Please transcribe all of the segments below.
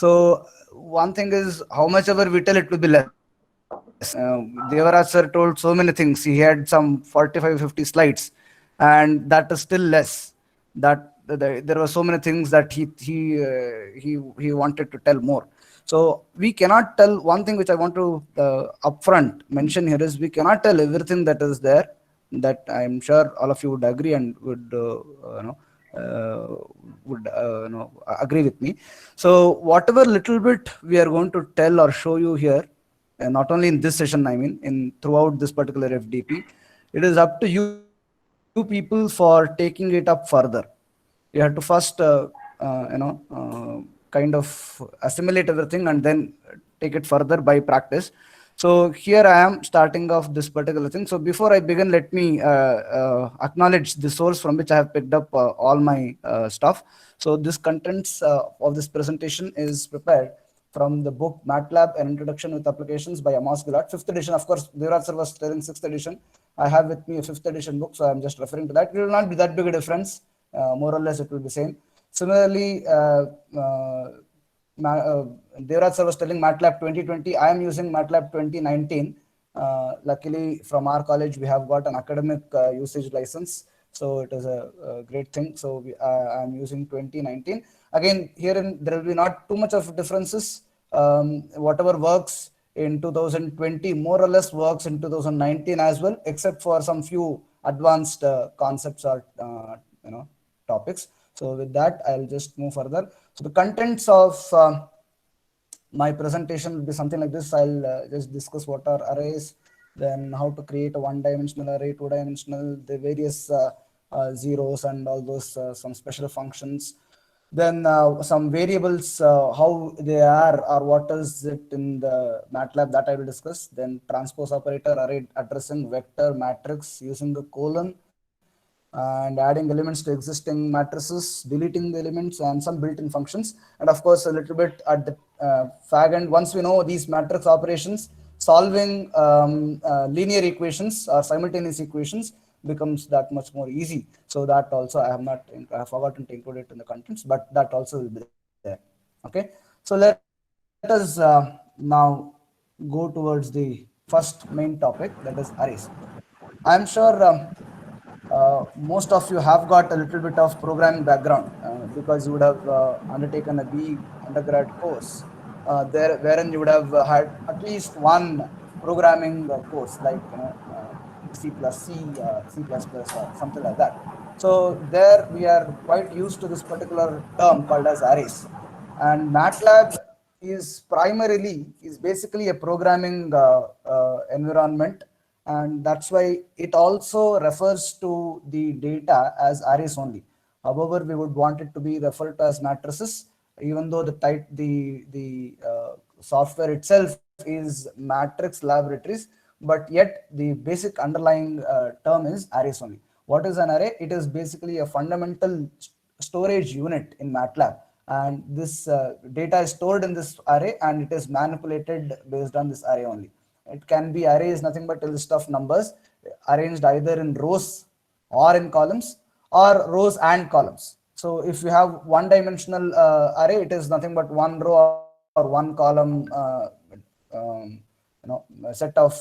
So one thing is, how much ever we tell, it will be less. Devaraj sir told so many things. He had some 45, 50 slides, and that is still less. There were so many things that he wanted to tell more. So we cannot tell. One thing which I want to upfront mention here is, we cannot tell everything that is there. That I'm sure all of you would agree and would agree with me. So whatever little bit we are going to tell or show you here, not only in this session, I mean, in throughout this particular FDP, it is up to you people for taking it up further. You have to first, kind of assimilate everything and then take it further by practice. So here I am starting off this particular thing. So before I begin, let me acknowledge the source from which I have picked up all my stuff. So this contents of this presentation is prepared from the book MATLAB, An Introduction with Applications by Amos Gillard, 5th edition. Of course, Devraj sir was telling 6th edition. I have with me a 5th edition book, so I'm just referring to that. It will not be that big a difference. More or less, it will be same. Similarly, Devraj sir was telling MATLAB 2020. I am using MATLAB 2019. Luckily, from our college, we have got an academic usage license. So it is a great thing. So I am using 2019. Again, here there will be not too much of differences. Whatever works in 2020 more or less works in 2019 as well, except for some few advanced concepts or topics. So with that, I'll just move further. So the contents of my presentation will be something like this. I'll just discuss what are arrays, then how to create a one-dimensional array, two-dimensional, the various zeros and all those some special functions. Then some variables, how they are or what is it in the MATLAB, that I will discuss. Then transpose operator, array addressing, vector, matrix using a colon, and adding elements to existing matrices, deleting the elements, and some built-in functions. And of course, a little bit at the fag end, once we know these matrix operations, solving linear equations or simultaneous equations becomes that much more easy. So that also I have forgotten to include it in the contents, but that also will be there. Okay, so let us now go towards the first main topic, that is arrays. I'm sure most of you have got a little bit of programming background because you would have undertaken a B undergrad course there, wherein you would have had at least one programming course, like C plus C, C plus plus, or something like that. So there we are quite used to this particular term called as arrays. And MATLAB is basically a programming environment, and that's why it also refers to the data as arrays only. However, we would want it to be referred to as matrices, even though the software itself is matrix laboratories, but yet the basic underlying term is arrays only. What is an array? It is basically a fundamental storage unit in MATLAB, and this data is stored in this array and it is manipulated based on this array only. It can be, array is nothing but a list of numbers arranged either in rows or in columns, or rows and columns. So if you have one dimensional array, it is nothing but one row or one column a set of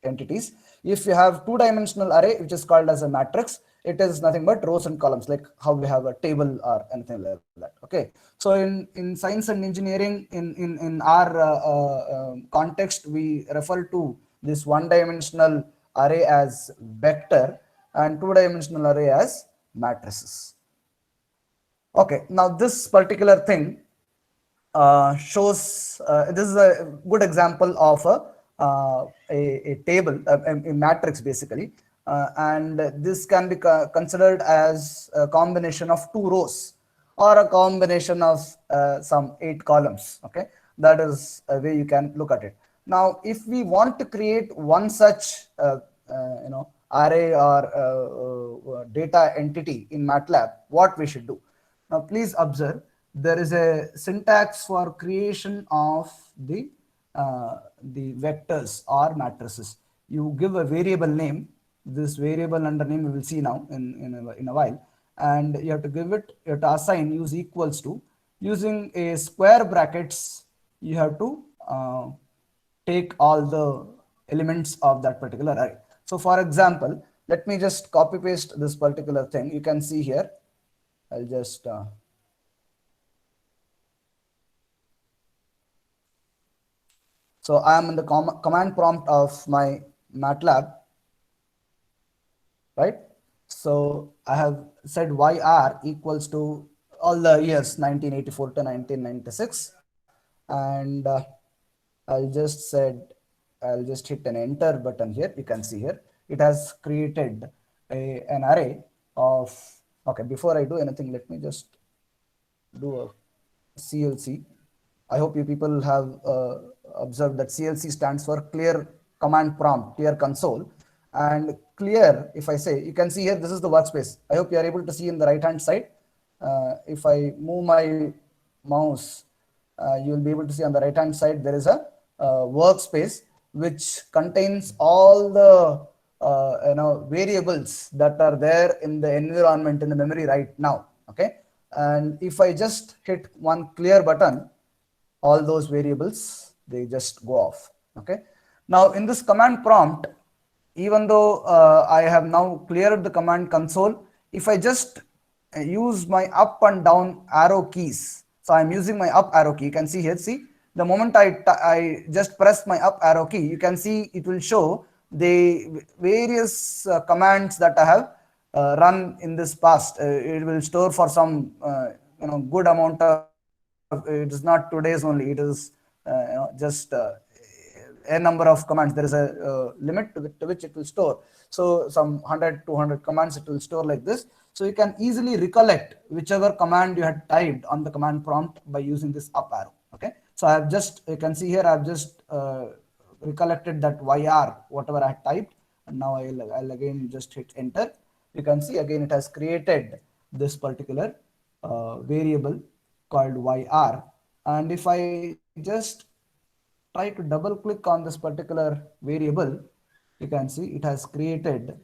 entities. If you have two-dimensional array, which is called as a matrix, it is nothing but rows and columns, like how we have a table or anything like that. Okay, so in science and engineering, in our context, we refer to this one-dimensional array as vector and two-dimensional array as matrices. Okay, now this particular thing shows this is a good example of a table, a matrix basically, and this can be considered as a combination of two rows or a combination of some 8 columns. Okay, that is a way you can look at it. Now, if we want to create one such array or data entity in MATLAB, what we should do? Now, please observe, there is a syntax for creation of the vectors or matrices. You give a variable name. This variable under name we will see now in a while, and you have to give it, you have to assign, use equals to. using a square brackets, you have to take all the elements of that particular array. So for example, let me just copy paste this particular thing. You can see here, I'll just so I am in the command prompt of my MATLAB, right? So I have said YR equals to all the years 1984 to 1996, and I'll just hit an enter button here. You can see here it has created an array of, okay, before I do anything, let me just do a CLC. I hope you people have observed that CLC stands for clear command prompt, clear console. And clear, if I say, you can see here, this is the workspace. I hope you are able to see in the right hand side. If I move my mouse, you will be able to see on the right hand side, there is a workspace which contains all the variables that are there in the environment, in the memory right now. Okay. And if I just hit one clear button, all those variables, they just go off. Okay. Now in this command prompt, even though I have now cleared the command console, if I just use my up and down arrow keys, so I'm using my up arrow key, you can see here, see, the moment I just press my up arrow key, you can see it will show the various commands that I have run in this past. It will store for some good amount of, it is not 2 days only, it is just a number of commands. There is a limit to which it will store. So some 100, 200 commands it will store like this. So you can easily recollect whichever command you had typed on the command prompt by using this up arrow. Okay. So I have just, you can see here, I have just recollected that YR, whatever I had typed. And now I'll again just hit enter. You can see again, it has created this particular variable called YR. And if I just try to double click on this particular variable, you can see it has created,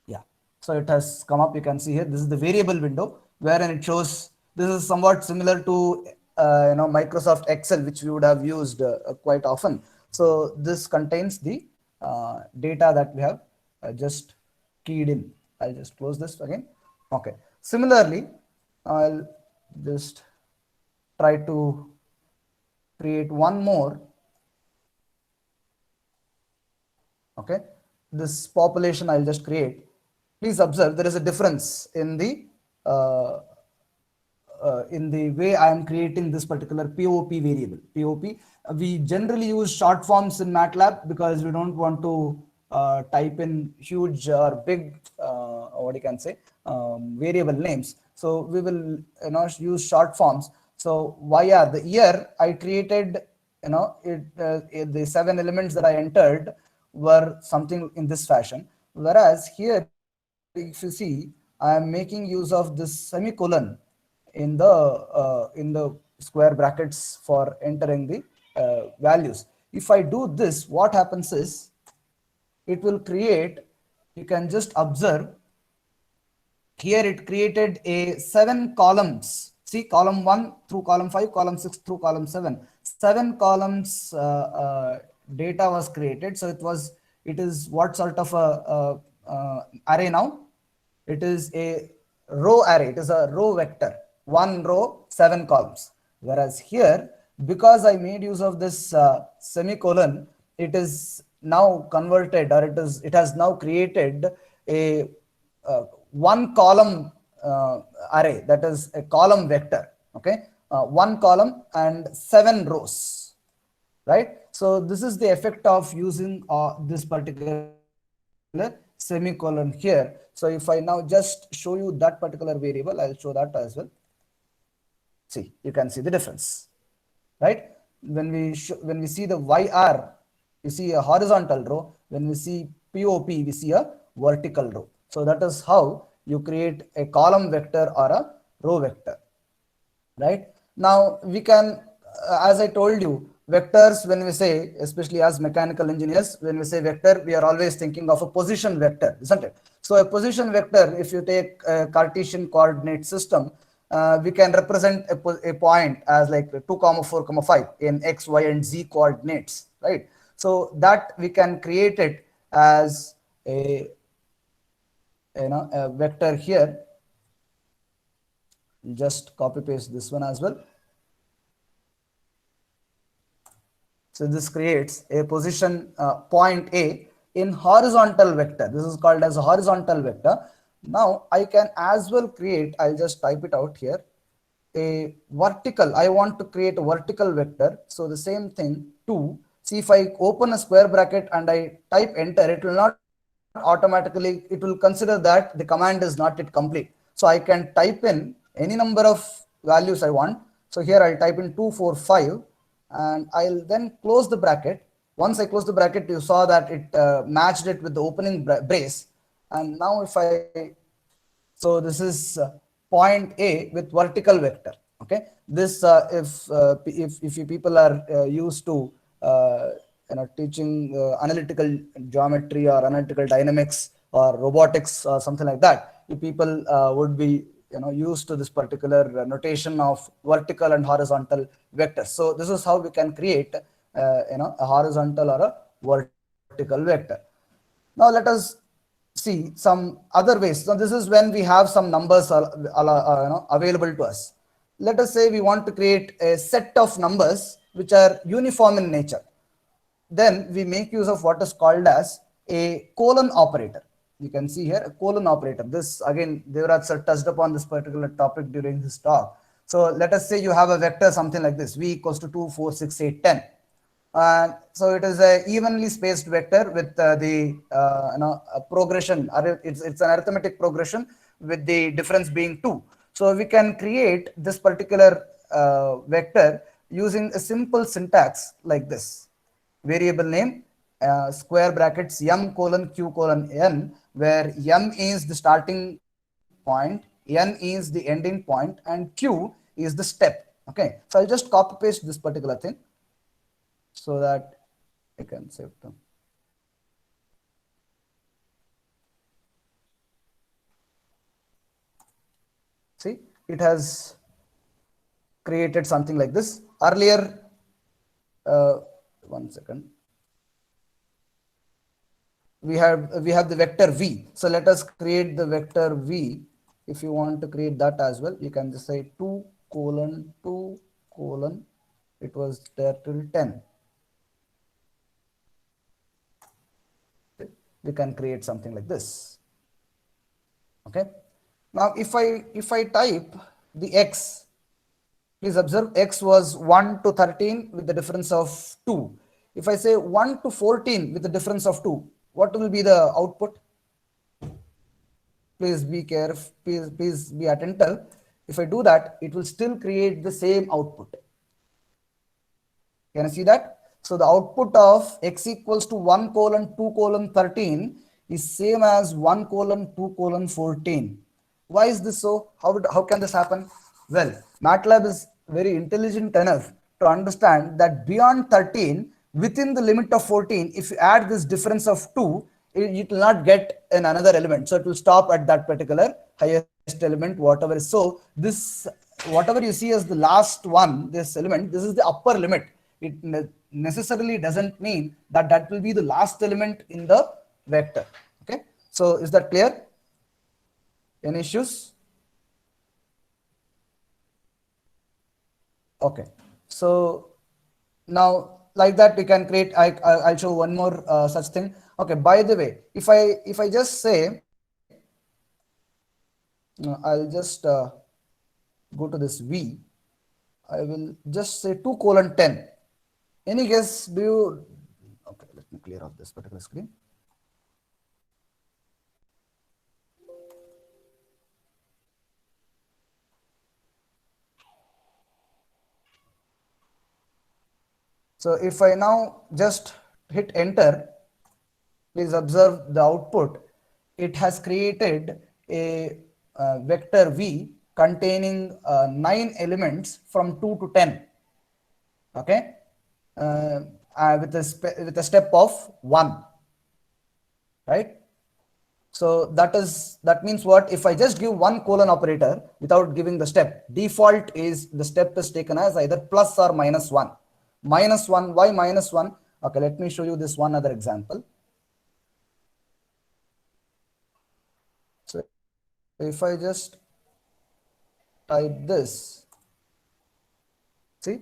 yeah. So it has come up, you can see here, this is the variable window wherein it shows, this is somewhat similar to Microsoft Excel, which we would have used quite often. So this contains the data that we have just keyed in. I'll just close this again. Okay. Similarly, I'll just try to create one more. Okay, this population I'll just create. Please observe there is a difference in the way I am creating this particular POP variable. POP, we generally use short forms in MATLAB because we don't want to type in huge or big, what you can say, variable names. So we will use short forms. So YR, the year I created, the 7 elements that I entered were something in this fashion. Whereas here, if you see, I am making use of this semicolon in the square brackets for entering the values. If I do this, what happens is it will create, you can just observe here, it created a 7 columns. See, column 1 through column 5, column 6 through column 7. 7 columns data was created. So it is what sort of a array now? It is a row array. It is a row vector. 1 row, 7 columns. Whereas here, because I made use of this semicolon, it is now converted, or it has now created a 1 column array, that is a column vector. Okay, 1 column and 7 rows, right? So this is the effect of using this particular semicolon here. So if I now just show you that particular variable, I'll show that as well. See, you can see the difference, right? When we see the YR, you see a horizontal row. When we see POP, we see a vertical row. So that is how you create a column vector or a row vector, right? Now we can, as I told you, vectors, when we say, especially as mechanical engineers, when we say vector, we are always thinking of a position vector, isn't it? So a position vector, if you take a Cartesian coordinate system, we can represent a point as like 2 comma 4 comma 5 in x, y, and z coordinates, right? So that we can create it as a, a vector here. Just copy paste this one as well. So this creates a position point A in horizontal vector. This is called as a horizontal vector. Now I can as well create, I'll just type it out here, a vertical. I want to create a vertical vector. So the same thing, 2. See, if I open a square bracket and I type enter, it will not automatically, it will consider that the command is not yet complete. So I can type in any number of values I want. So here I'll type in 245 and I'll then close the bracket. Once I close the bracket, you saw that it matched it with the opening brace. And now if I, so this is point A with vertical vector. Okay, this if you people are used to teaching analytical geometry or analytical dynamics or robotics or something like that, you people would be used to this particular notation of vertical and horizontal vectors. So this is how we can create a horizontal or a vertical vector. Now let us see some other ways. So this is when we have some numbers available to us. Let us say we want to create a set of numbers which are uniform in nature. Then we make use of what is called as a colon operator. You can see here a colon operator. This again, Devraj sir touched upon this particular topic during his talk. So let us say you have a vector something like this: v equals to 2, 4, 6, 8, 10. So it is a evenly spaced vector with the progression. It's an arithmetic progression with the difference being 2. So we can create this particular vector using a simple syntax like this: variable name, square brackets, m colon q colon n, where m is the starting point, n is the ending point, and q is the step. Okay, so I'll just copy paste this particular thing so that I can save them. See, it has created something like this. Earlier, one second. We have the vector v. So let us create the vector v. If you want to create that as well, you can just say 2 colon 2 colon. It was there till 10. We can create something like this. Okay. Now if I type the x, please observe x was 1 to 13 with the difference of 2. If I say 1 to 14 with the difference of 2, what will be the output? Please be careful, please be attentive. If I do that, it will still create the same output. Can you see that? So the output of x equals to 1 colon 2 colon 13 is same as 1 colon 2 colon 14. Why is this so? How can this happen? Well, MATLAB is very intelligent enough to understand that beyond 13, within the limit of 14, if you add this difference of 2, it will not get an another element. So it will stop at that particular highest element, whatever is. So this, whatever you see as the last one, this element, this is the upper limit. It necessarily doesn't mean that that will be the last element in the vector. Okay. So is that clear? Any issues? Okay. So now like that we can create, I'll show one more such thing. Okay, by the way, if I just say, I'll just go to this v, I will just say 2 colon 10. Any guess? Do you? Okay, let me clear off this particular screen. So if I now just hit enter, please observe the output. It has created a vector v containing 9 elements from 2 to 10. Okay, with a step of 1. Right. So that means what? If I just give one colon operator without giving the step, default is the step is taken as either plus or minus 1. Minus 1, why minus 1? Okay, let me show you this one other example. So if I just type this, see,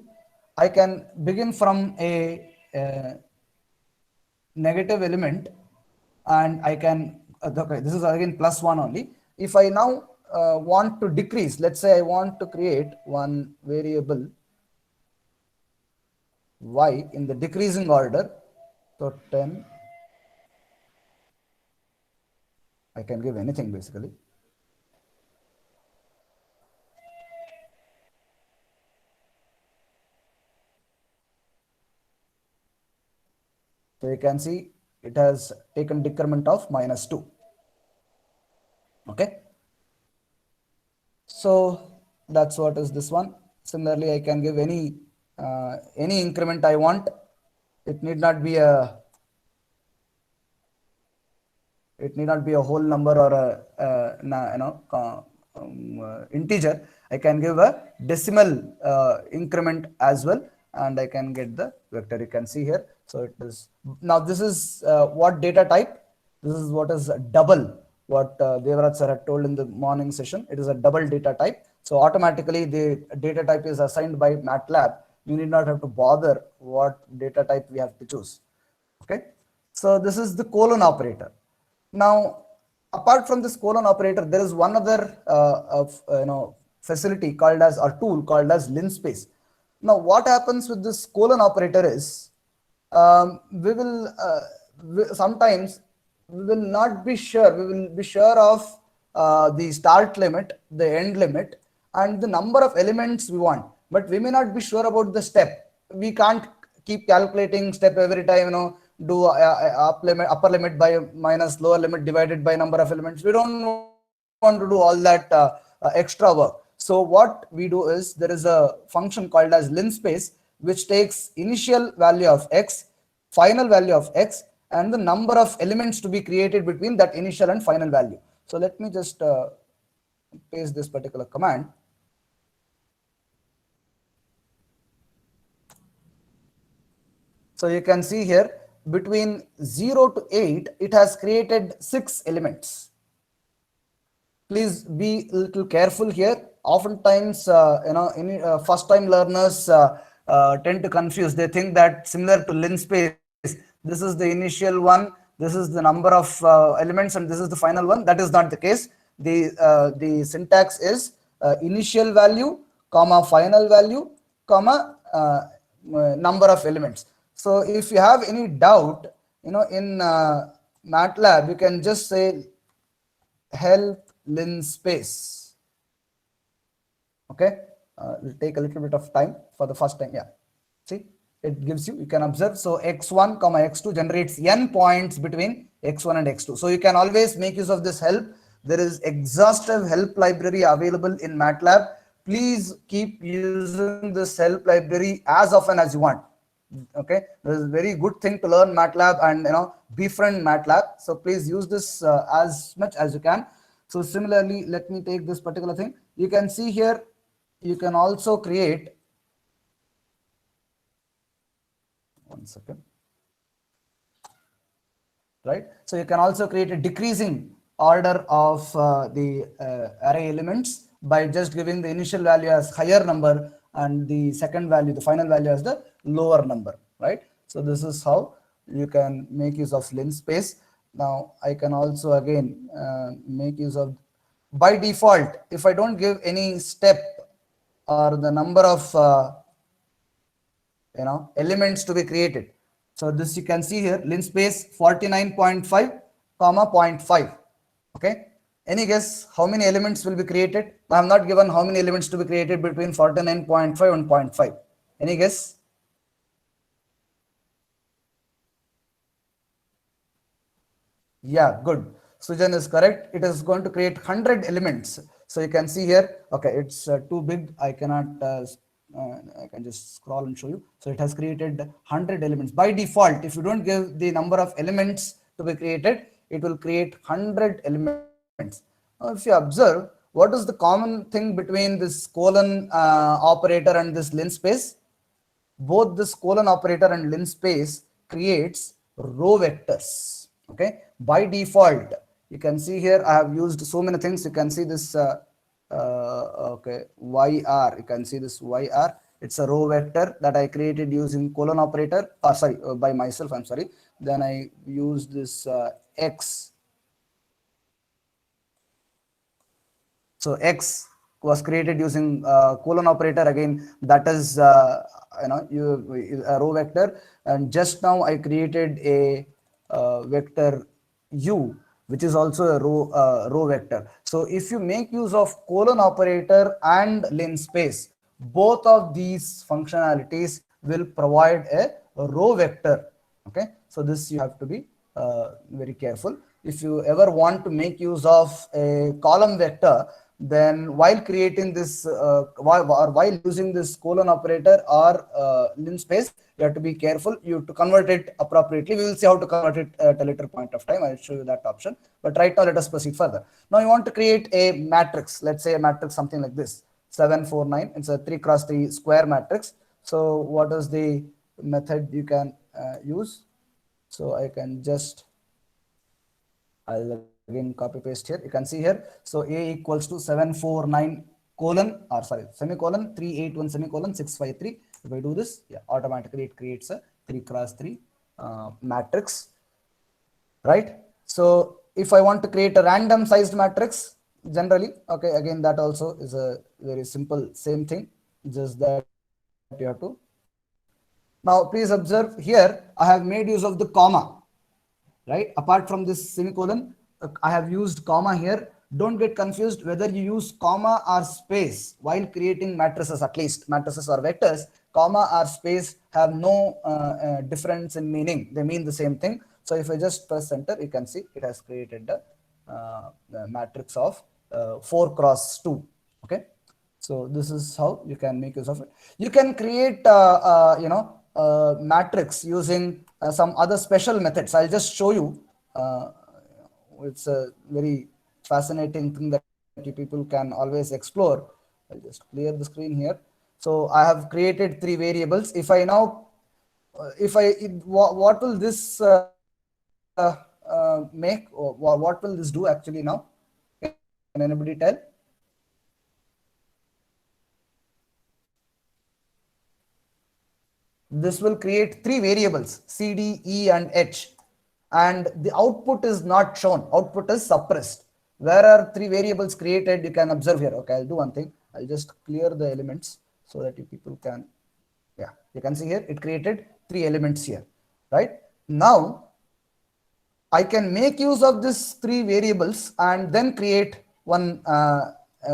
I can begin from a negative element, and I can, okay, this is again plus 1 only. If I now want to decrease, let's say I want to create one variable y in the decreasing order, so 10, I can give anything basically. So you can see it has taken decrement of minus 2. Okay. So that's what is this one. Similarly, I can give any increment I want. It need not be a whole number or integer. I can give a decimal increment as well, and I can get the vector. You can see here. So it is now, this is what data type. This is what is double, what Devraj sir had told in the morning session. It is a double data type. So automatically the data type is assigned by MATLAB. You need not have to bother what data type we have to choose. Okay. So this is the colon operator. Now, apart from this colon operator, there is one other facility called as, or tool called as linspace. Now, what happens with this colon operator is, we will sometimes we will not be sure. We will be sure of the start limit, the end limit, and the number of elements we want, but we may not be sure about the step. We can't keep calculating step every time, do upper limit by minus lower limit divided by number of elements. We don't want to do all that extra work. So what we do is, there is a function called as linspace, which takes initial value of x, final value of x, and the number of elements to be created between that initial and final value. So let me just paste this particular command. So you can see here, between 0 to 8, it has created 6 elements. Please be a little careful here. Oftentimes, first time learners tend to confuse. They think that similar to linspace, this is the initial one, this is the number of elements, and this is the final one. That is not the case. The syntax is initial value, comma final value, comma number of elements. So if you have any doubt, in MATLAB, you can just say help linspace. Okay, it will take a little bit of time for the first time. Yeah, see, it gives you can observe. So x1 comma x2 generates n points between x1 and x2. So you can always make use of this help. There is exhaustive help library available in MATLAB. Please keep using this help library as often as you want. Okay, this is a very good thing to learn MATLAB and befriend MATLAB. So please use this as much as you can. So similarly, let me take this particular thing. You can see here, you can also create, one second, right? So you can also create a decreasing order of the array elements by just giving the initial value as higher number and the second value, the final value, as the lower number, right? So this is how you can make use of linspace. Now I can also again make use of, by default, if I don't give any step or the number of elements to be created. So this you can see here, linspace 49.5 comma 0.5. Okay, any guess how many elements will be created? I have not given how many elements to be created between 49.5 and 0.5. Any guess? Yeah, good. Sujan is correct. It is going to create 100 elements. So you can see here, okay, it's too big. I cannot, I can just scroll and show you. So it has created 100 elements. By default, if you don't give the number of elements to be created, it will create 100 elements. Now, if you observe, what is the common thing between this colon operator and this linspace? Both this colon operator and linspace creates row vectors. Okay, by default, you can see here I have used so many things. You can see this okay, YR, you can see this YR. It's a row vector that I created using colon operator, sorry, by myself, I'm sorry. Then I used this X. So X was created using colon operator. Again, that is a row vector. And just now I created a vector U, which is also a row vector. So if you make use of colon operator and linspace, both of these functionalities will provide a row vector. Okay, so this you have to be very careful. If you ever want to make use of a column vector, then while creating this while using this colon operator or linspace, you have to be careful. You have to convert it appropriately. We will see how to convert it at a later point of time. I'll show you that option. But right now, let us proceed further. Now, you want to create a matrix. Let's say a matrix something like this: 749. It's a 3 cross 3 square matrix. So, what is the method you can use? So, I can just, I'll again copy paste here. You can see here. So A equals to 749 colon, or sorry, semicolon 381 semicolon 653. If I do this, yeah, automatically it creates a 3 cross 3 matrix, right? So if I want to create a random sized matrix, generally, okay, again, that also is a very simple, same thing, just that you have to. Now, please observe here, I have made use of the comma, right? Apart from this semicolon, I have used comma here. Don't get confused whether you use comma or space while creating matrices. At least matrices or vectors, comma or space have no difference in meaning. They mean the same thing. So if I just press enter, you can see it has created the matrix of 4 cross 2. Okay, so this is how you can make use of it. You can create matrix using some other special methods. I'll just show you. It's a very fascinating thing that you people can always explore. I'll just clear the screen here. So I have created 3 variables. If I now, what will this make? Or what will this do actually now? Can anybody tell? This will create 3 variables, C, D, E, and H. And the output is not shown. Output is suppressed. Where are 3 variables created? You can observe here. Okay, I'll do one thing. I'll just clear the elements so that you people can, yeah, you can see here, it created 3 elements here, right? Now, I can make use of these 3 variables and then create one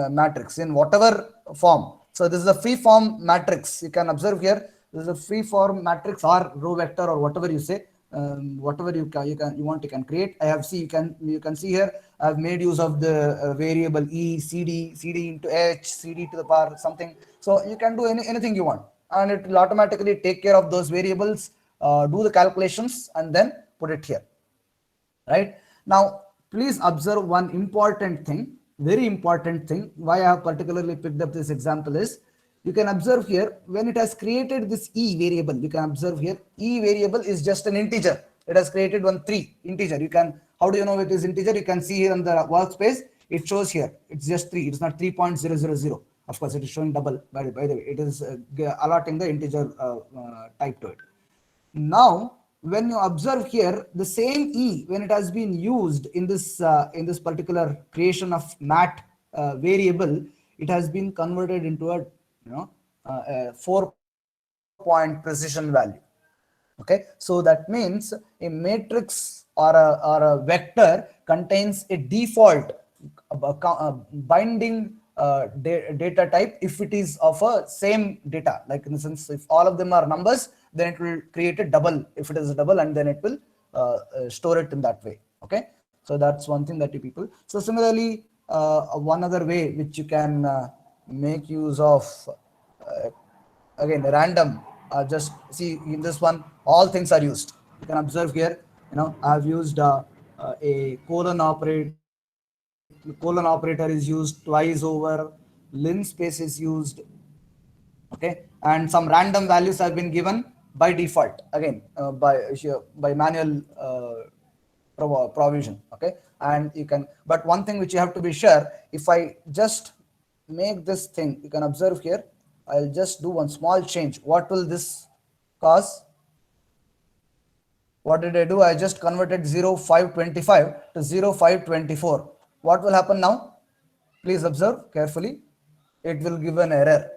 matrix in whatever form. So this is a free form matrix. You can observe here. This is a free form matrix or row vector or whatever you say. Whatever you can create. I have you can see here. I have made use of the variable E, CD into H, CD to the power something. So you can do anything you want, and it will automatically take care of those variables, do the calculations, and then put it here. Right now, please observe one important thing, very important thing. Why I have particularly picked up this example is, you can observe here when it has created this E variable. You can observe here E variable is just an integer. It has created one 3 integer. You can, how do you know it is integer? You can see here on the workspace, it shows here it's just 3. It's not 3.000. Of course, it is showing double. By the way, it is allotting the integer type to it. Now, when you observe here, the same E, when it has been used in this particular creation of mat variable, it has been converted into a 4-point precision value. Okay, so that means a matrix or a vector contains a default binding data type if it is of a same data. Like in the sense, if all of them are numbers, then it will create a double if it is a double, and then it will store it in that way. Okay, so that's one thing that you people. So similarly, one other way which you can make use of, again, random, just see in this one all things are used. You can observe here, I have used a colon operator is used twice over, linspace is used, okay, and some random values have been given by default again by manual provision, okay. And you can, but one thing which you have to be sure, if I just make this thing, you can observe here, I'll just do one small change. What will this cause? What did I do? I just converted 0525 to 0524. What will happen now? Please observe carefully. It will give an error.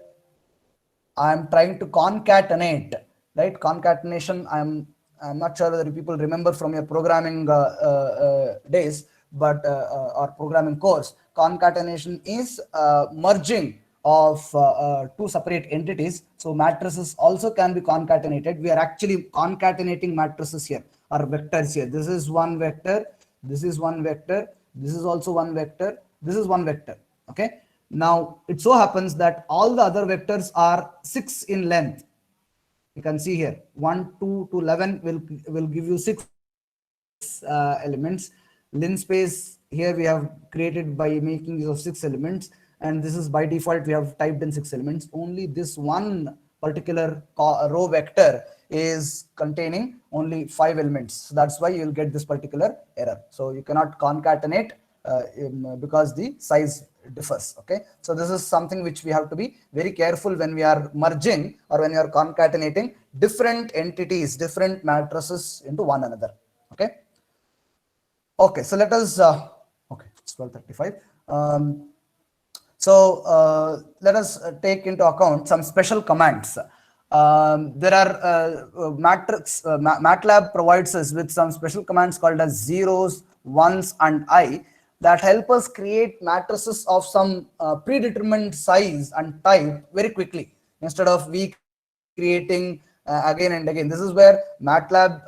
I am trying to concatenate, right? Concatenation. I'm not sure whether people remember from your programming days, but or programming course. Concatenation is merging of two separate entities. So matrices also can be concatenated. We are actually concatenating matrices here or vectors here. This is one vector. This is one vector. This is also one vector. This is one vector. Okay. Now, it so happens that all the other vectors are 6 in length. You can see here 1, 2 to 11 will give you 6 elements. Linspace here we have created by making use of 6 elements, and this is by default we have typed in 6 elements. Only this one particular row vector is containing only 5 elements. So that's why you'll get this particular error. So you cannot concatenate because the size differs. Okay, so this is something which we have to be very careful when we are merging or when you are concatenating different entities, different matrices into one another. Okay. Okay, so let us okay, it's 12:35. Let us take into account some special commands. There are MATLAB provides us with some special commands called as zeros, ones, and I that help us create matrices of some predetermined size and type very quickly instead of we creating again and again. This is where MATLAB,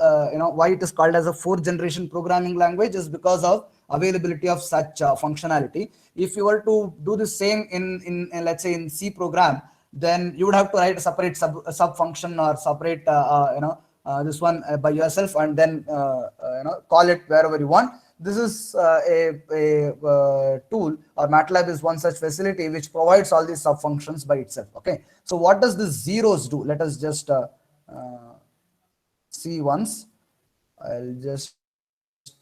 why it is called as a fourth generation programming language is because of availability of such functionality. If you were to do the same in let's say in C program, then you would have to write a separate sub function or separate this one by yourself, and then call it wherever you want. This is a tool, or MATLAB is one such facility which provides all these sub functions by itself. Okay, so what does this zeros do? Let us just see once. I'll just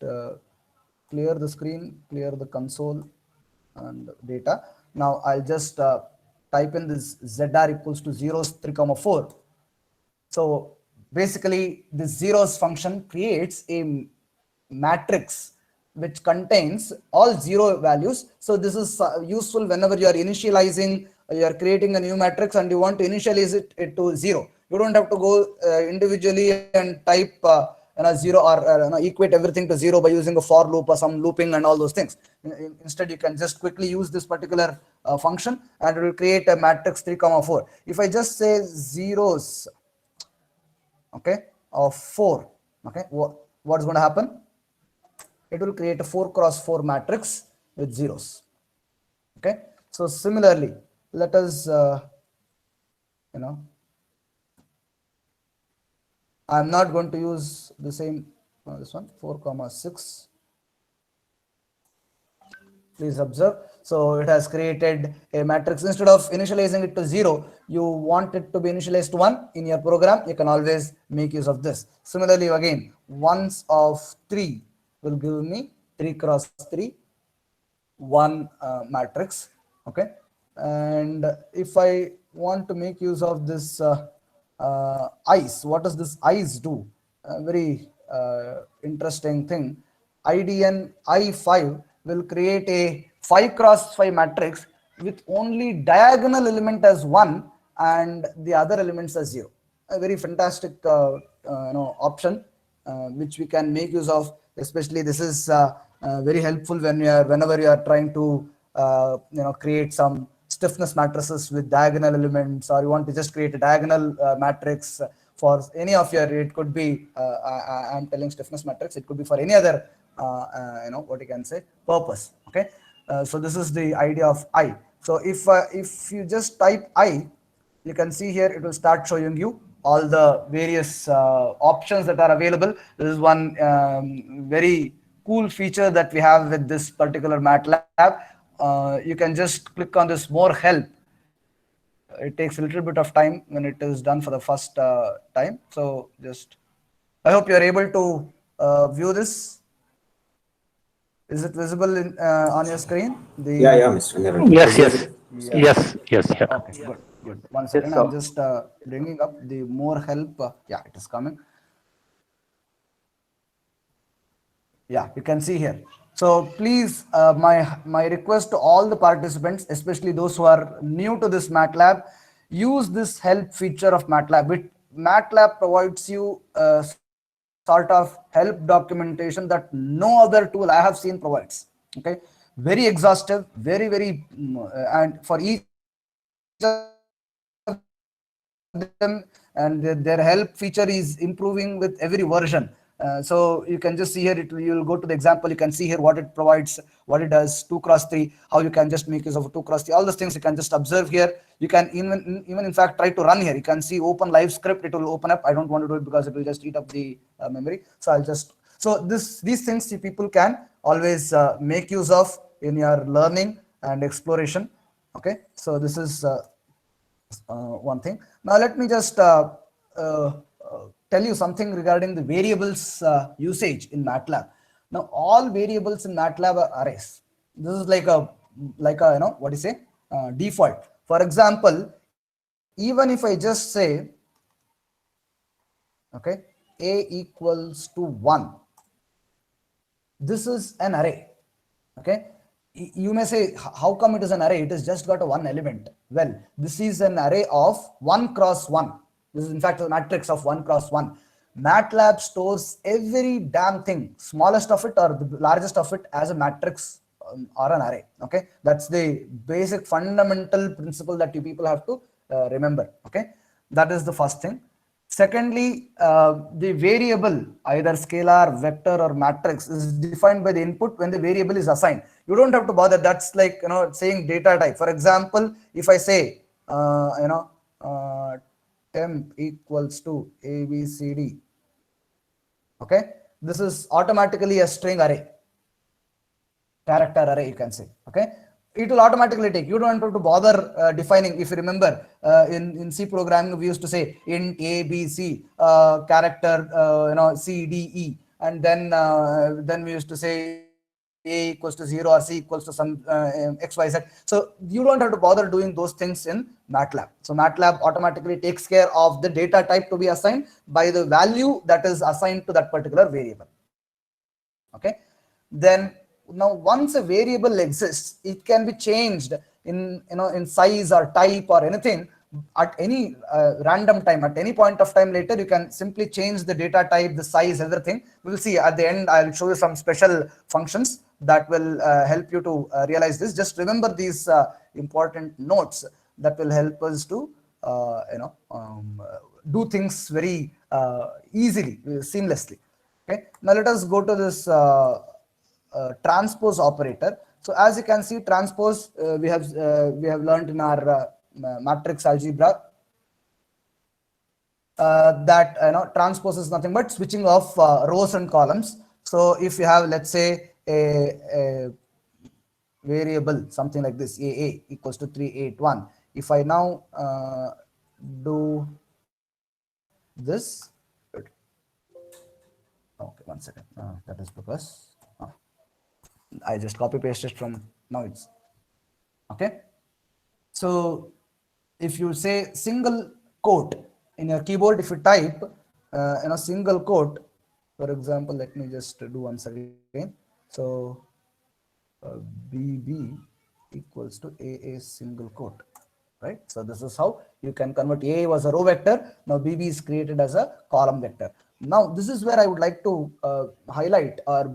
clear the screen, clear the console and data. Now I'll just type in this ZR equals to zeros 3 comma 4. So basically this zeros function creates a matrix which contains all zero values. So this is useful whenever you are initializing, you are creating a new matrix and you want to initialize it to 0. You don't have to go individually and type zero or equate everything to 0 by using a for loop or some looping and all those things. Instead, you can just quickly use this particular function and it will create a matrix 3 comma 4. If I just say zeros, okay, of 4, okay, what's going to happen? It will create a 4 cross 4 matrix with zeros. Okay, so similarly, let us I'm not going to use the same this one 4 comma 6. Please observe. So it has created a matrix. Instead of initializing it to 0, you want it to be initialized to 1 in your program. You can always make use of this. Similarly, again, ones of 3 will give me 3 cross 3, 1 matrix. Okay. And if I want to make use of this ice, what does this ice do? A very interesting thing. IDN I5 will create a 5 cross 5 matrix with only diagonal element as 1 and the other elements as 0. A very fantastic option which we can make use of. Especially this is very helpful when whenever you are trying to create some stiffness matrices with diagonal elements, or you want to just create a diagonal matrix for any of your, it could be I'm telling stiffness matrix, it could be for any other what you can say purpose. Okay, so this is the idea of I. So if you just type I, you can see here it will start showing you all the various options that are available. This is one very cool feature that we have with this particular MATLAB. You can just click on this more help. It takes a little bit of time when it is done for the first time. So just, I hope you are able to view this. Is it visible on your screen? Yeah, yeah, Mr. Niran. Yes, Is yes, it? Yeah. yes, yes, yeah. Okay, good, good. One Yes, second. I'm sir. just bringing up the more help. Yeah, it is coming. Yeah, you can see here. So please, my request to all the participants, especially those who are new to this MATLAB, use this help feature of MATLAB. MATLAB provides you a sort of help documentation that no other tool I have seen provides. Okay, very exhaustive, and for each of them, and their help feature is improving with every version. So you can just see here, you'll go to the example, you can see here what it provides, what it does, 2x3, how you can just make use of 2x3, all those things you can just observe here. You can even in fact try to run here. You can see open live script, it will open up. I don't want to do it because it will just eat up the memory. So I'll just, so these things people can always make use of in your learning and exploration. Okay, so this is one thing. Now let me just tell you something regarding the variables usage in MATLAB. Now all variables in MATLAB are arrays. This is like a what do you say, default. For example, even if I just say, okay, a equals to 1, this is an array. Okay, you may say, how come it is an array? It has just got a one element. Well, this is an array of 1 cross 1. This is in fact a matrix of 1 cross 1. MATLAB stores every damn thing, smallest of it or the largest of it, as a matrix or an array. Okay, that's the basic fundamental principle that you people have to remember. Okay, that is the first thing. Secondly, the variable, either scalar, vector, or matrix, is defined by the input when the variable is assigned. You don't have to bother. That's like saying data type. For example, if I say temp equals to ABCD, okay, this is automatically a string array, character array, you can say. Okay, it will automatically take, you don't have to bother defining. If you remember, in C programming we used to say int a b c, character c d e, and then we used to say a equals to 0 or c equals to some xyz. So you don't have to bother doing those things in MATLAB. So MATLAB automatically takes care of the data type to be assigned by the value that is assigned to that particular variable. Okay, then now once a variable exists, it can be changed in size or type or anything at any random time. At any point of time later, you can simply change the data type, the size, everything. We will see at the end. I'll show you some special functions that will help you to realize this. Just remember these important notes that will help us to do things very easily, seamlessly. Okay, now let us go to this transpose operator. So as you can see, transpose we have learned in our matrix algebra that transpose is nothing but switching of rows and columns. So if you have, let's say, a variable something like this, aa equals to 381. If I now do this, okay, one second, that is because I just copy pasted from, now it's okay. So if you say single quote in your keyboard, if you type single quote, for example, let me just do once again. So bb equals to a single quote, right? So this is how you can convert. A was a row vector, now bb is created as a column vector. Now this is where I would like to highlight or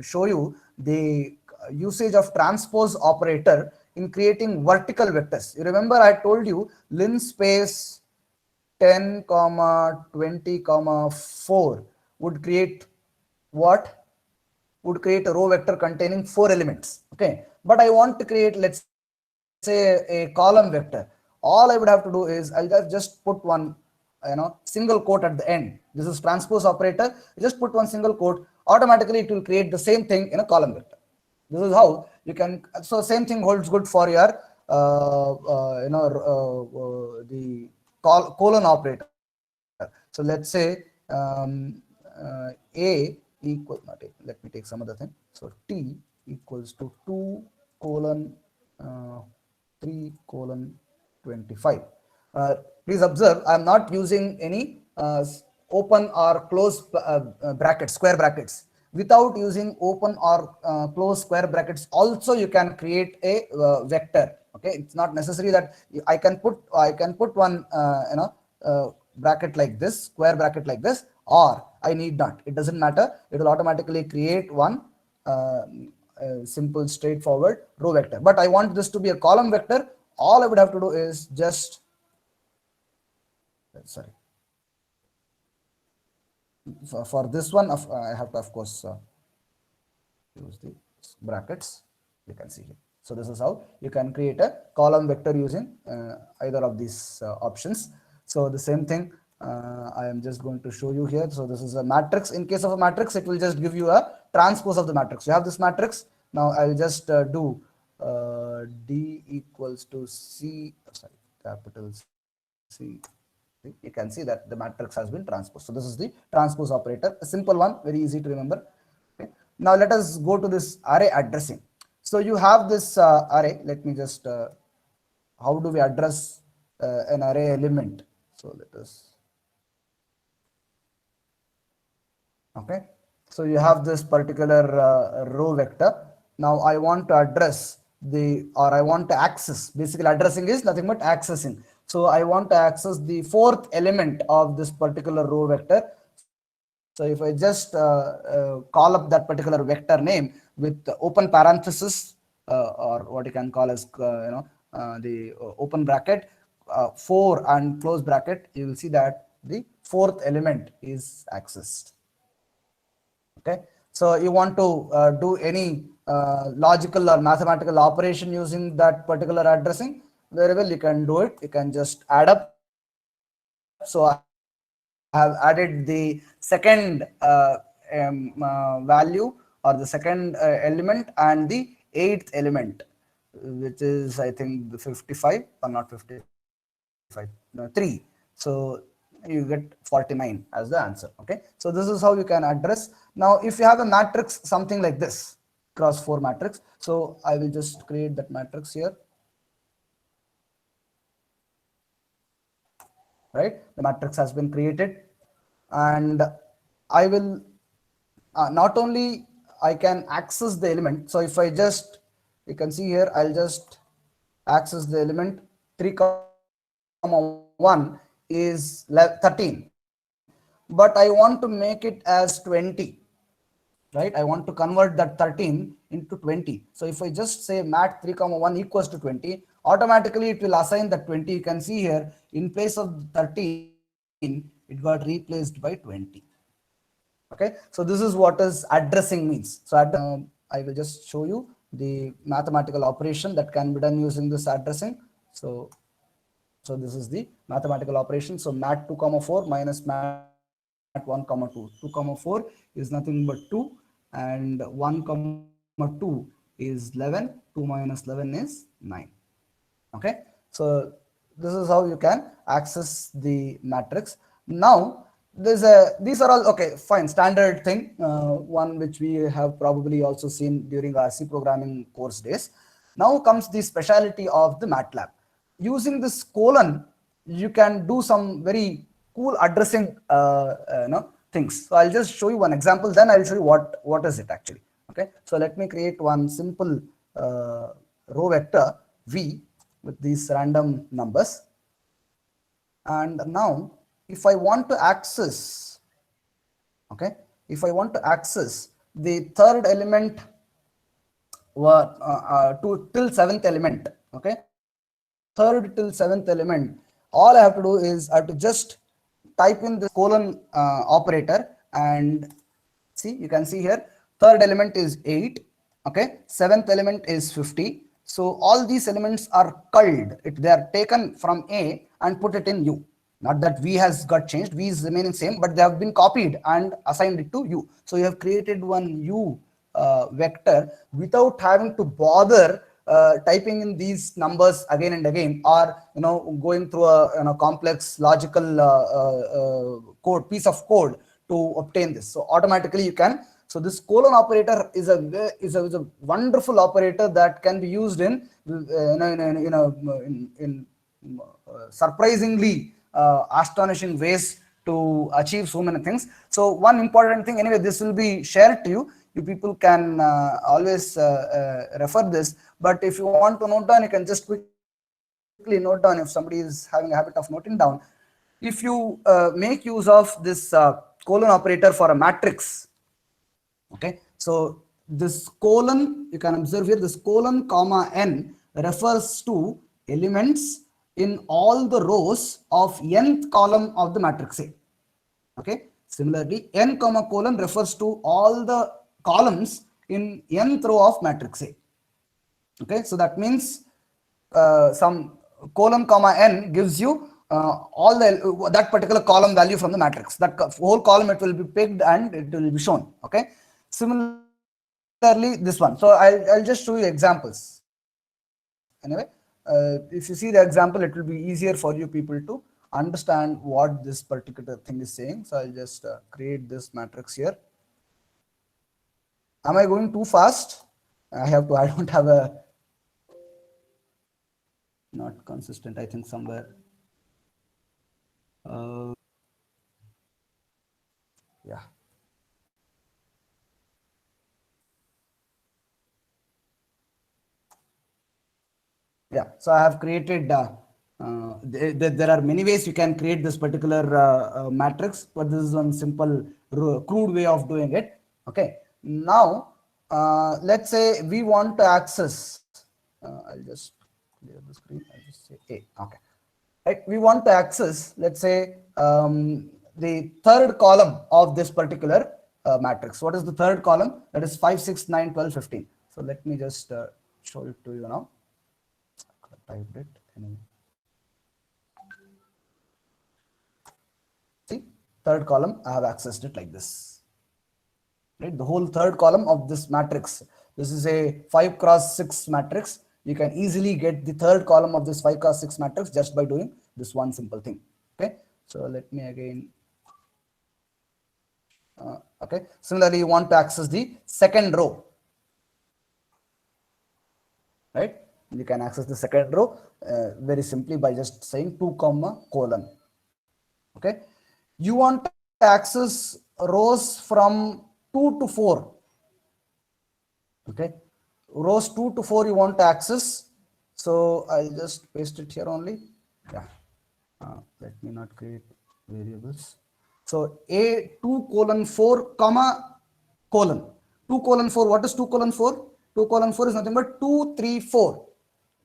show you the usage of transpose operator in creating vertical vectors. You remember I told you linspace 10 comma 20 comma 4 would create what? Would create a row vector containing 4 elements. Okay, but I want to create, let's say, a column vector. All I would have to do is I'll just put one single quote at the end. This is transpose operator. You just put one single quote. automatically it will create the same thing in a column vector. This is how you can. So same thing holds good for your the colon operator. So let's say a equal, not a, let me take some other thing. So t equals to 2 colon 3 colon 25. Please observe, I am not using any open or close brackets, square brackets. Without using open or close square brackets, also you can create a vector. Okay, it's not necessary that I can put one bracket like this, square bracket like this, or I need not. It doesn't matter. It will automatically create one simple straightforward row vector. But I want this to be a column vector. All I would have to do is just, sorry, for this one I have to of course use the brackets. You can see here. So this is how you can create a column vector using either of these options. So the same thing I am just going to show you here. So this is a matrix. In case of a matrix, it will just give you a transpose of the matrix. You have this matrix. Now I will just do D equals to C, sorry, capital C. You can see that the matrix has been transposed. So this is the transpose operator, a simple one, very easy to remember. Okay. Now let us go to this array addressing. So you have this array. Let me just, how do we address an array element? So let us, okay. So you have this particular row vector. Now I want to address I want to access, basically addressing is nothing but accessing. So I want to access the fourth element of this particular row vector. So if I just call up that particular vector name with open parenthesis or what you can call as the open bracket 4 and close bracket, you will see that the fourth element is accessed. Okay, so you want to do any logical or mathematical operation using that particular addressing, very well you can do it. You can just add up. So I have added the second value or the second element and the eighth element, which is I think the 55 or not 55, no, 3. So you get 49 as the answer. Okay, so this is how you can address. Now if you have a matrix something like this, cross 4 matrix, so I will just create that matrix here. Right, the matrix has been created, and I will not only I can access the element. So if I just, you can see here, I'll just access the element 3, 1 is 13, but I want to make it as 20. Right, I want to convert that 13 into 20. So if I just say mat 3, 1 equals to 20, automatically it will assign that 20. You can see here, in place of 13, it got replaced by 20. Okay, so this is what is addressing means. So I will just show you the mathematical operation that can be done using this addressing. So this is the mathematical operation. So mat 2, 4 minus mat 1, 2. 2, 4 is nothing but 2, and 1, 2 is 11. 2 minus 11 is 9. Okay, so this is how you can access the matrix. Now these are all okay, fine, standard thing, one which we have probably also seen during our C programming course days. Now comes the speciality of the MATLAB. Using this colon, you can do some very cool addressing things. So I'll just show you one example, then I'll show you what is it actually. Okay, so let me create one simple row vector v with these random numbers. And now if I want to access, okay, if I want to access the third element to till 7th element, okay, 3rd till 7th element, all I have to do is I have to just type in this colon operator, and see, you can see here, 3rd element is 8, okay, 7th element is 50. So all these elements are culled, they are taken from A and put it in U. Not that v has got changed, v is remaining same, but they have been copied and assigned it to u. So you have created one u vector without having to bother typing in these numbers again and again, or going through a complex logical code piece of code to obtain this. So automatically you can. So this colon operator is a wonderful operator that can be used in surprisingly astonishing ways to achieve so many things. So one important thing, anyway, this will be shared to you. You people can always refer this. But if you want to note down, you can just quickly note down. If somebody is having a habit of noting down, if you make use of this colon operator for a matrix, okay, so this colon, you can observe here, this colon comma n refers to elements in all the rows of nth column of the matrix A. Okay, similarly, n comma colon refers to all the columns in nth row of matrix A. Okay, so that means some colon comma n gives you all the that particular column value from the matrix. That whole column, it will be picked and it will be shown. Okay, similarly this one. So I'll just show you examples. Anyway, if you see the example, it will be easier for you people to understand what this particular thing is saying. So I'll just create this matrix here. Am I going too fast? I don't have a, not consistent, I think somewhere. Yeah. Yeah, so I have created, there are many ways you can create this particular matrix, but this is one simple crude way of doing it. Okay, now let's say we want to access, I'll just clear the screen, I'll just say A. Okay, right, we want to access, let's say, the third column of this particular matrix. What is the third column? That is 5, 6, 9, 12, 15. So let me just show it to you now. Typed it anyway. See, third column, I have accessed it like this. Right, the whole third column of this matrix. This is a 5 cross 6 matrix. You can easily get the third column of this 5 cross 6 matrix just by doing this one simple thing. Okay, so let me again. Okay, similarly, you want to access the second row. Right, you can access the second row very simply by just saying 2 comma colon. Okay, you want to access rows from 2 to 4. Okay, rows 2 to 4 you want to access. So I'll just paste it here only. Yeah, let me not create variables. So A2 colon 4 comma colon 2 colon 4. What is 2 colon 4? 2 colon 4 is nothing but 2, 3, 4.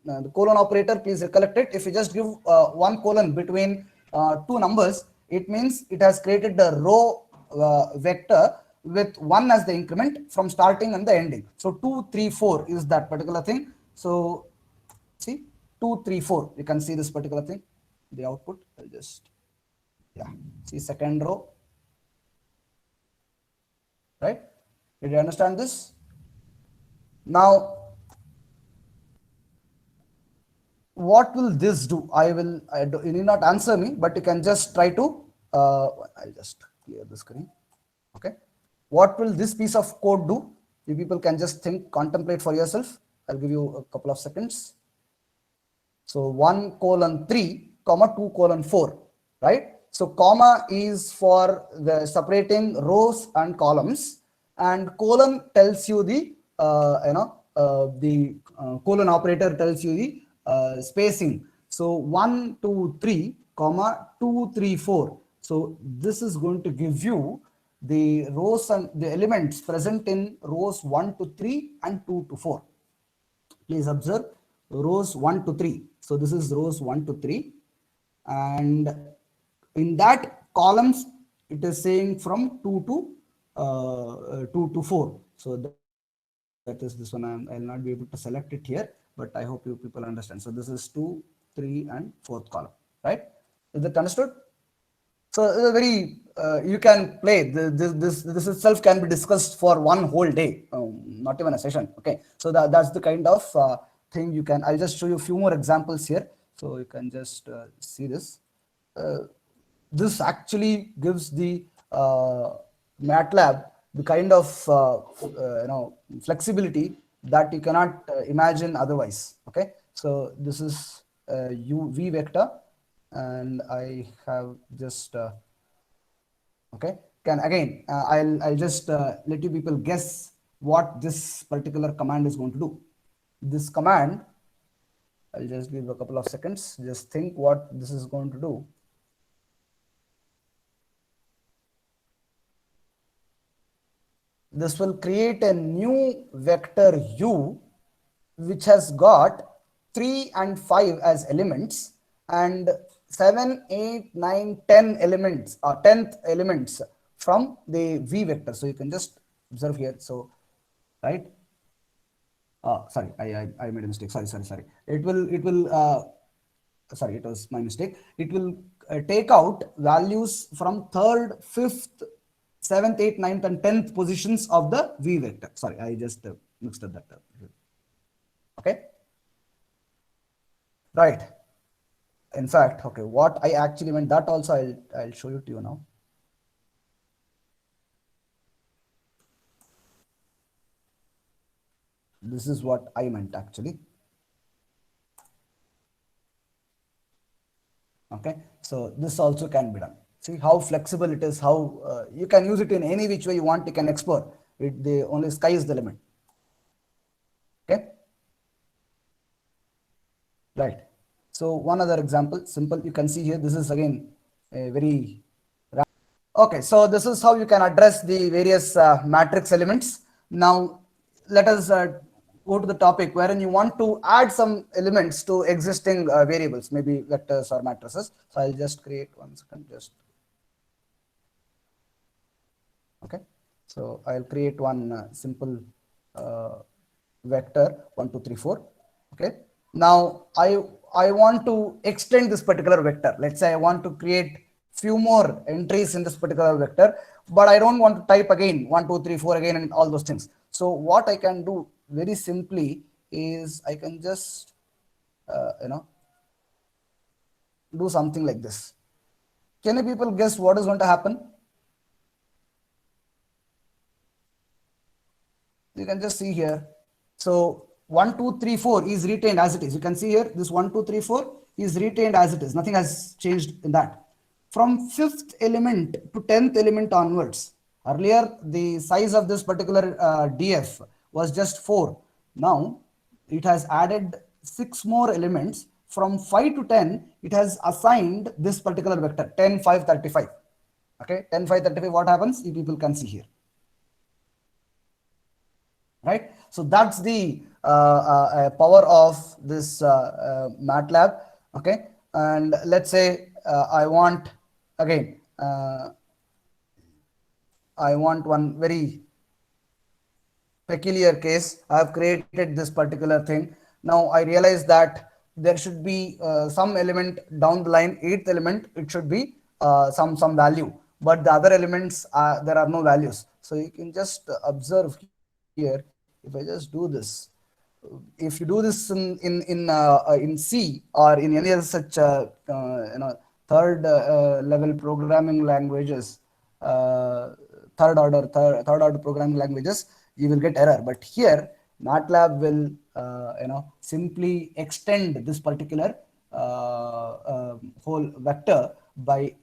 The colon operator, please recollect it. If you just give one colon between two numbers, it means it has created the row vector with 1 as the increment from starting and the ending. So 2, 3, 4 is that particular thing. So see, 2, 3, 4. You can see this particular thing, the output. I'll just, yeah, see second row. Right? Did you understand this? Now, what will this do? You need not answer me, but you can just try to, I'll just clear the screen. Okay. What will this piece of code do? You people can just think, contemplate for yourself. I'll give you a couple of seconds. So 1 colon 3 comma 2 colon 4, right? So comma is for the separating rows and columns, and colon tells you the, colon operator tells you the spacing. So 1, 2, 3 comma 2, 3, 4. So this is going to give you the rows and the elements present in rows 1 to 3 and 2 to 4. Please observe rows 1 to 3. So this is rows 1 to 3, and in that columns it is saying from 2 to 4. So that is this one. I'll not be able to select it here, but I hope you people understand. So this is 2, 3 and 4th column, right? Is it understood? So it's a very you can play this itself can be discussed for one whole day, not even a session. Okay, so that's the kind of thing you can. I'll just show you a few more examples here, so you can just see this. Uh, this actually gives the MATLAB the kind of flexibility that you cannot imagine otherwise. Okay, so this is UV vector, and I have just okay. Can again I'll just let you people guess what this particular command is going to do. This command, I'll just give a couple of seconds. Just think what this is going to do. This will create a new vector u which has got 3 and 5 as elements, and 7, 8, 9, 10 elements or 10th elements from the v vector. So you can just observe here. So right, sorry, I made a mistake. Sorry. It will sorry, it was my mistake. It will take out values from 3rd, 5th, 7th, 8th, 9th, and 10th positions of the v vector. Sorry, I just mixed up that. Okay, right. In fact, okay, what I actually meant, that also I'll show you to you now. This is what I meant actually. Okay, so this also can be done. See how flexible it is, how you can use it in any which way you want. You can explore it. The only sky is the limit. Okay, right. So one other example, simple, you can see here. This is again a very okay. So this is how you can address the various matrix elements. Now let us go to the topic wherein you want to add some elements to existing variables, maybe vectors or matrices. So I'll just create 1 second. Just okay. So I'll create one simple vector 1, 2, 3, 4. Okay. Now I want to extend this particular vector. Let's say I want to create few more entries in this particular vector, but I don't want to type again 1, 2, 3, 4 again and all those things. So what I can do very simply is I can just do something like this. Can you people guess what is going to happen? You can just see here. So 1, 2, 3, 4 is retained as it is. You can see here this 1, 2, 3, 4 is retained as it is. Nothing has changed in that. From 5th element to 10th element onwards, earlier the size of this particular df was just 4. Now it has added 6 more elements. From 5 to 10, it has assigned this particular vector 10, 5, 35. Okay, 10, 5, 35. What happens? You people can see here. Right, so that's the power of this MATLAB. Okay, and let's say I want again I want one very peculiar case. I have created this particular thing. Now I realize that there should be some element down the line, 8th element, it should be some value, but the other elements there are no values. So you can just observe here. If I just do this, if you do this in C or in any other such third level programming languages, third order programming languages, you will get error. But here MATLAB will simply extend this particular whole vector by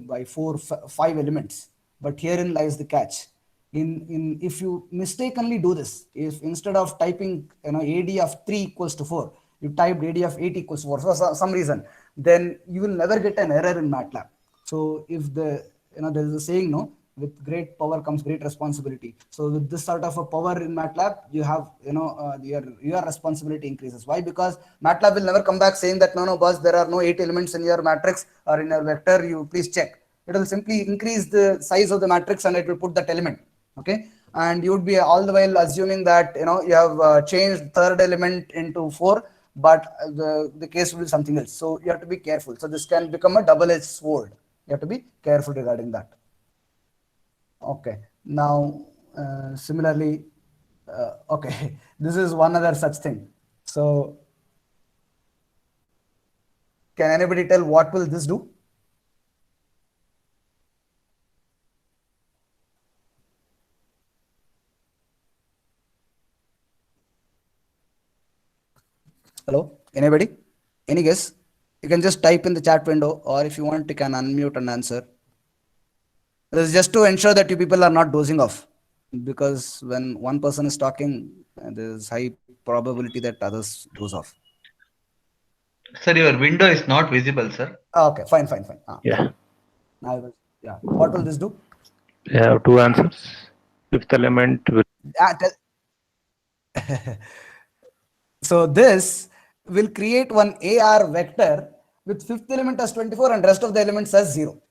by 4, 5 elements. But herein lies the catch. In if you mistakenly do this, if instead of typing AD of 3 equals to 4, you typed AD of 8 equals to 4 for some reason, then you will never get an error in MATLAB. So if the there is a saying, no, with great power comes great responsibility. So with this sort of a power in MATLAB, you have your responsibility increases. Why? Because MATLAB will never come back saying that no boss, there are no 8 elements in your matrix or in your vector, you please check. It will simply increase the size of the matrix and it will put that element. Okay, and you would be all the while assuming that you have changed third element into 4, but the case will be something else. So you have to be careful. So this can become a double-edged sword. You have to be careful regarding that. Okay. Now, similarly, okay, this is one other such thing. So can anybody tell what will this do? Hello, anybody? Any guess? You can just type in the chat window, or if you want, you can unmute and answer. This is just to ensure that you people are not dozing off, because when one person is talking, there is high probability that others doze off. Sir, your window is not visible, sir. Okay, fine, fine, fine. Yeah. Done. Now, yeah. What will this do? We have two answers. Fifth element will Tell, so this will create one AR vector with fifth element as 24 and rest of the elements as 0.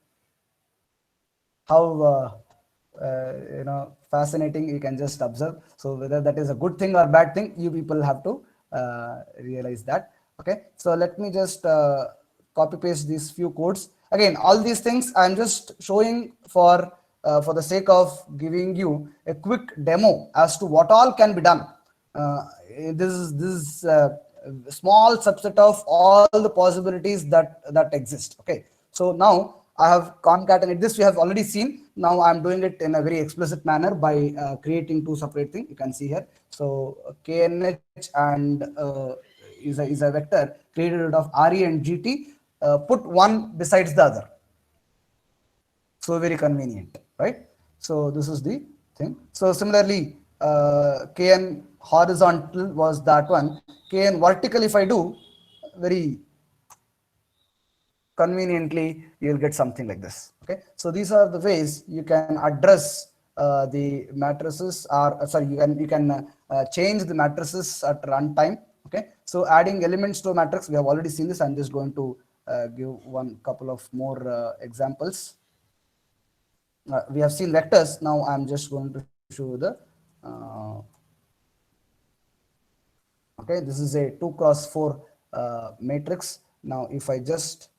How fascinating, you can just observe. So whether that is a good thing or bad thing, you people have to realize that. Okay, so let me just copy paste these few codes. Again, all these things I'm just showing for the sake of giving you a quick demo as to what all can be done. This is small subset of all the possibilities that exist. Okay, so now I have concatenated this. We have already seen. Now I'm doing it in a very explicit manner by creating two separate things. You can see here. So KNH and is a vector created out of RE and GT. Put one besides the other. So very convenient, right? So this is the thing. So similarly, Kn horizontal was that one. Kn vertical, if I do, very conveniently, you'll get something like this. Okay, so these are the ways you can address the matrices, or sorry, you can change the matrices at runtime. Okay, so adding elements to a matrix, we have already seen this. I'm just going to give one couple of more examples. We have seen vectors. Now I'm just going to show the okay, this is a 2 cross 4 matrix. Now if I just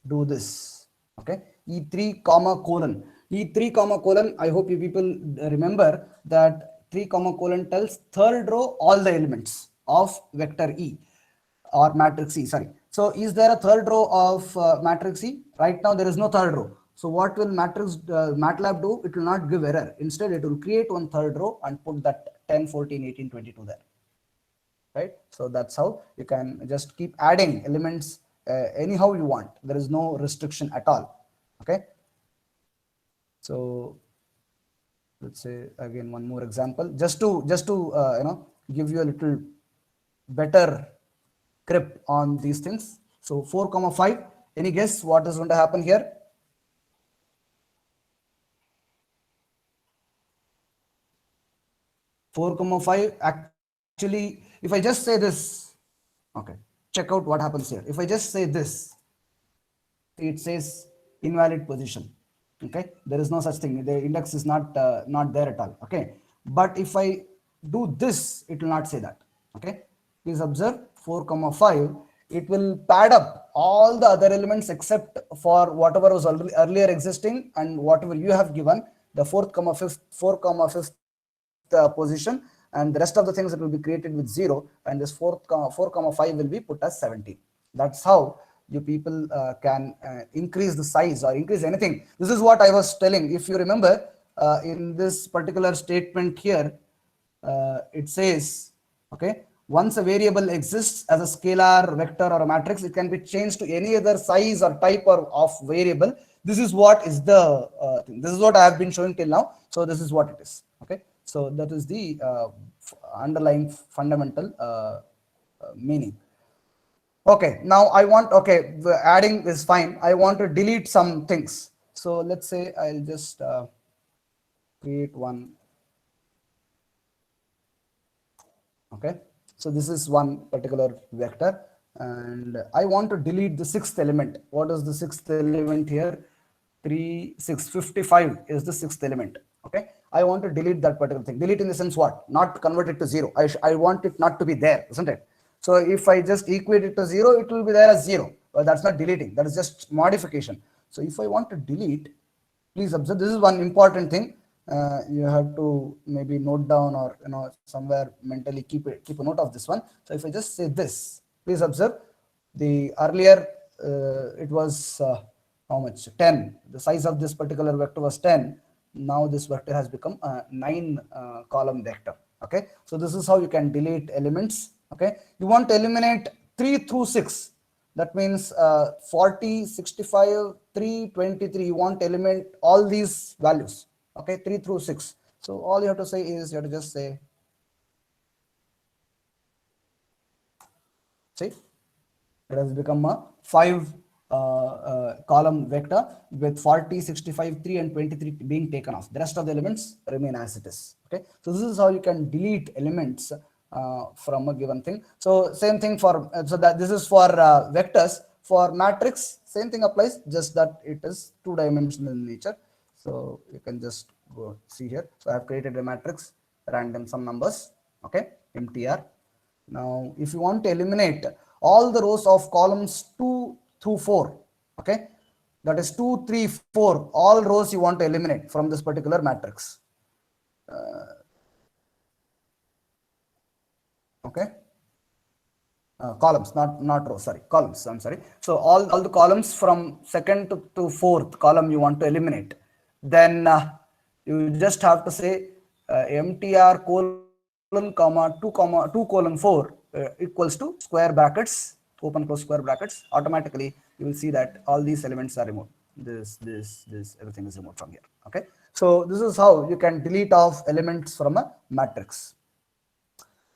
do this, okay, E3 comma colon, E3 comma colon, I hope you people remember that 3 comma colon tells third row all the elements of vector E or matrix E, sorry. So is there a third row of matrix E? Right now there is no third row. So what will MATLAB do? It will not give error. Instead, it will create one third row and put that 10, 14, 18, 22 there. Right? So that's how you can just keep adding elements anyhow you want. There is no restriction at all. Okay. So let's say again one more example, just to give you a little better grip on these things. So 4,5. Any guess what is going to happen here? Four comma 5. Actually, if I just say this, okay, check out what happens here. If I just say this, it says invalid position. Okay, there is no such thing. The index is not there at all. Okay, but if I do this, it will not say that. Okay, please observe 4 comma 5. It will pad up all the other elements except for whatever was earlier existing and whatever you have given, the 4 comma 5th position, and the rest of the things that will be created with 0, and this 4 comma 5 will be put as 17. That's how you people can increase the size or increase anything. This is what I was telling. If you remember, in this particular statement here, it says, okay, once a variable exists as a scalar, vector, or a matrix, it can be changed to any other size or type of variable. This is what is the thing. This is what I have been showing till now. So this is what it is. Okay, so that is the underlying fundamental meaning. Okay, now I want, okay, adding is fine. I want to delete some things. So let's say I'll just create one. Okay, so this is one particular vector, and I want to delete the 6th element. What is the 6th element here? 3, 6, 55 is the 6th element. Okay, I want to delete that particular thing. Delete in the sense what? Not convert it to 0. I want it not to be there, isn't it? So if I just equate it to 0, it will be there as 0. But that's not deleting. That is just modification. So if I want to delete, please observe, this is one important thing. You have to maybe note down, or somewhere mentally keep a note of this one. So if I just say this, please observe, the earlier it was how much? 10. The size of this particular vector was 10. Now this vector has become a 9 column vector. Okay, so this is how you can delete elements. Okay, you want to eliminate 3 through 6. That means 40, 65, 3, 23. You want to eliminate all these values. Okay, 3 through 6. So all you have to say is, you have to just say, see, it has become a 5 column vector with 40, 65, 3 and 23 being taken off. The rest of the elements remain as it is. Okay, so this is how you can delete elements from a given thing. So same thing for, so that this is for vectors. For matrix, same thing applies, just that it is 2-dimensional in nature. So you can just go see here. So I have created a matrix, random some numbers. Okay, MTR. Now if you want to eliminate all the rows of columns 2 through 4, okay, that is 2, 3, 4, all rows you want to eliminate from this particular matrix. Okay, columns, not rows, sorry, columns, I'm sorry. So all the columns from second to fourth column you want to eliminate. Then you just have to say MTR colon 2 colon 4 equals to square brackets, open close square brackets. Automatically you will see that all these elements are removed. This, everything is removed from here. Okay, so this is how you can delete off elements from a matrix.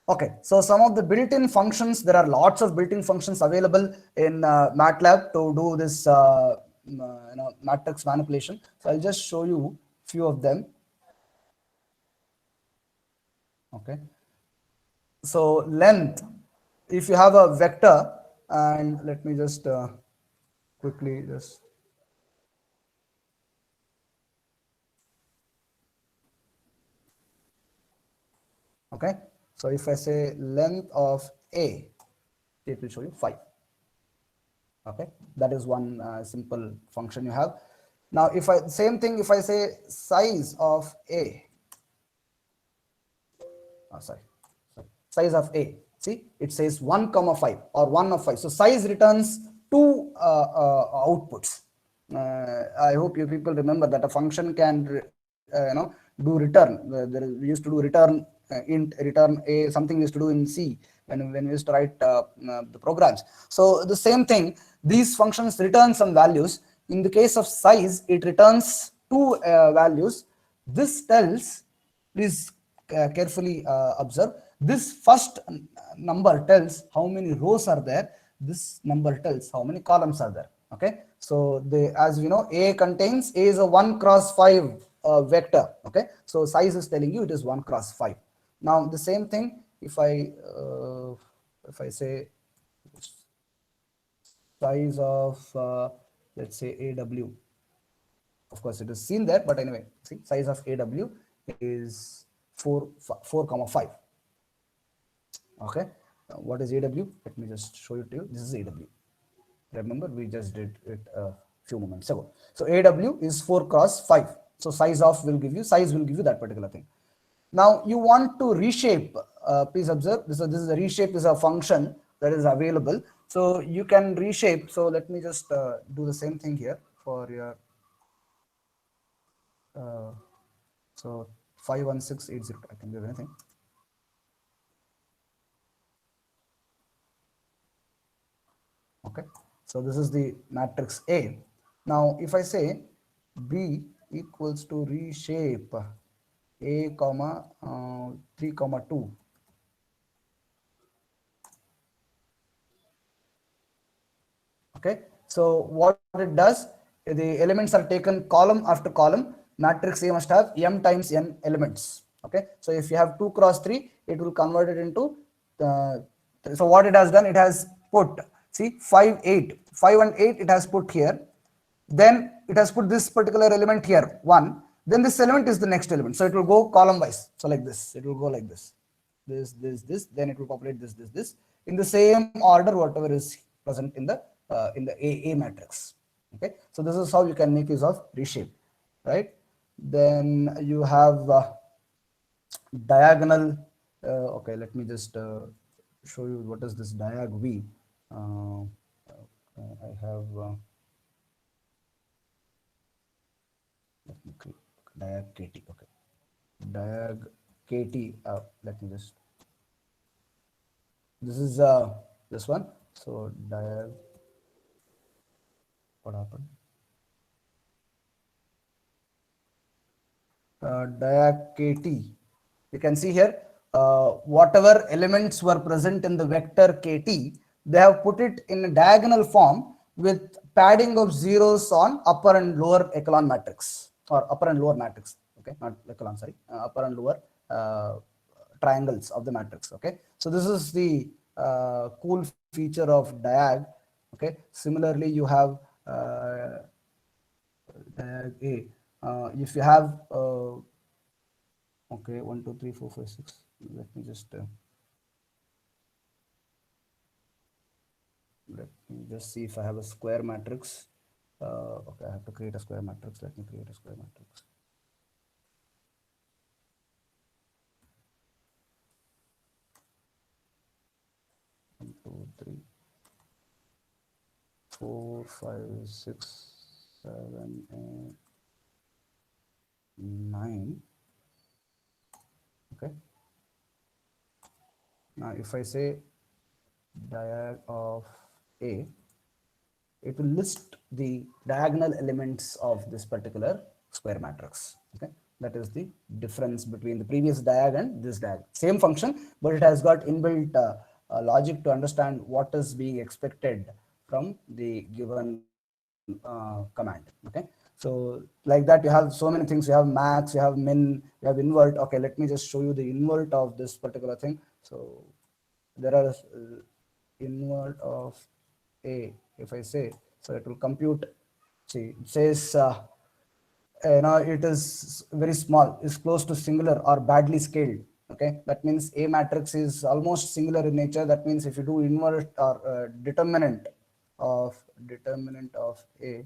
Okay, so some of the built-in functions, there are lots of built-in functions available in MATLAB to do this matrix manipulation. So I'll just show you few of them. Okay, so length, if you have a vector, and let me just quickly just, okay, so if I say length of A, it will show you 5. Okay, that is one simple function you have. Now if I, same thing, if I say size of A, size of A, see, it says 1, 5 or 1 of 5. So size returns 2 outputs. I hope you people remember that a function can do return. We used to do return int, return A, something we used to do in C when we used to write the programs. So the same thing, these functions return some values. In the case of size, it returns 2 values. This tells, please carefully observe, this first number tells how many rows are there, this number tells how many columns are there. Okay, so as we know, A is a 1 cross 5 vector. Okay, so size is telling you it is 1 cross 5. Now the same thing, if I say size of let's say AW, of course it is seen there, but anyway, see, size of AW is 4, 5. Okay, what is AW? Let me just show it to you. This is AW. Remember, we just did it a few moments ago. So AW is 4 cross 5. So size will give you that particular thing. Now you want to reshape. Please observe, this is a reshape, is a function that is available. So you can reshape. So let me just do the same thing here for your so 51680. I can give anything. Okay, so this is the matrix A. Now if I say B equals to reshape A comma 3 comma 2, okay, so what it does, the elements are taken column after column. Matrix A must have m times n elements. Okay, so if you have 2 cross 3, it will convert it into so what it has done, it has put, see, 5 and 8 it has put here, then it has put this particular element here 1, then this element is the next element. So it will go column wise. So like this, it will go like this, then it will populate this in the same order whatever is present in the A matrix. Okay, so this is how you can make use of reshape, right? Then you have diagonal. Okay, let me just show you what is this diag V. I have let me click diag KT. Okay, diag KT. Let me just. This is this one. So diag. What happened? Diag KT. You can see here whatever elements were present in the vector KT, they have put it in a diagonal form with padding of zeros on upper and lower echelon matrix, or upper and lower matrix. Okay, not echelon, sorry, upper and lower triangles of the matrix. Okay, so this is the cool feature of diag. Okay, similarly you have diag A. If you have okay, 1 2 3 4 5 6, let me just see if I have a square matrix. Okay, I have to create a square matrix. Let me create a square matrix. One, two, three, 4 5 6 7 8 9. Okay, now if I say diag of A, it will list the diagonal elements of this particular square matrix. Okay, that is the difference between the previous diag and this diag. Same function, but it has got inbuilt logic to understand what is being expected from the given command. Okay, so like that you have so many things. You have max, you have min, you have invert. Okay, let me just show you the invert of this particular thing. So there are invert of A. If I say, so it will compute. See, it says it is very small, is close to singular or badly scaled. Okay, that means A matrix is almost singular in nature. That means if you do invert or determinant of A,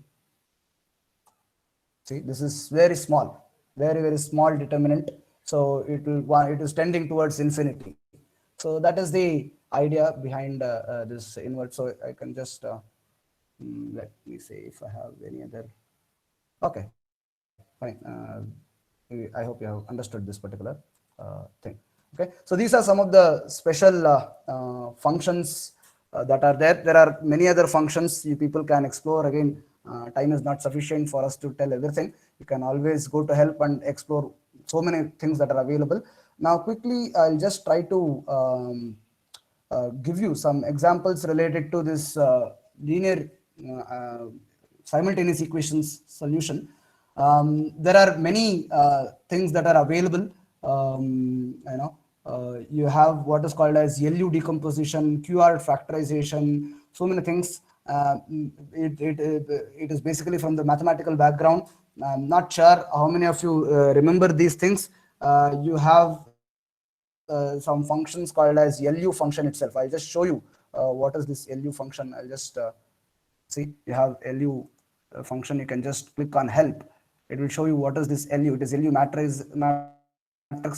see, this is very small, very small determinant. So it is tending towards infinity. So that is the idea behind this invert. So I can just let me say if I have any other. Okay, fine. I hope you have understood this particular thing. Okay, so these are some of the special functions that are there. There are many other functions you people can explore. Again, time is not sufficient for us to tell everything. You can always go to help and explore so many things that are available. Now, quickly, I'll just try to give you some examples related to this linear simultaneous equations solution. There are many things that are available. You have what is called as LU decomposition, QR factorization, so many things. It is basically from the mathematical background. I'm not sure how many of you remember these things. You have some functions called as LU function itself. I'll just show you what is this LU function. I'll just see, you have LU function. You can just click on help. It will show you what is this LU. It is LU matrix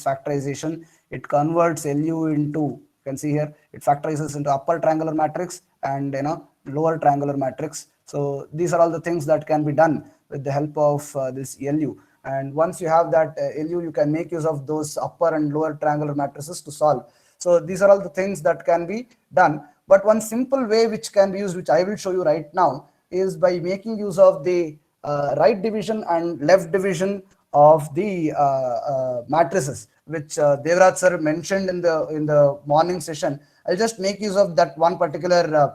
factorization. It converts LU into, you can see here, it factorizes into upper triangular matrix and lower triangular matrix. So these are all the things that can be done with the help of this LU. And once you have that LU, you can make use of those upper and lower triangular matrices to solve. So these are all the things that can be done. But one simple way which can be used, which I will show you right now, is by making use of the right division and left division of the matrices, which Devraj sir mentioned in the morning session. I'll just make use of that one particular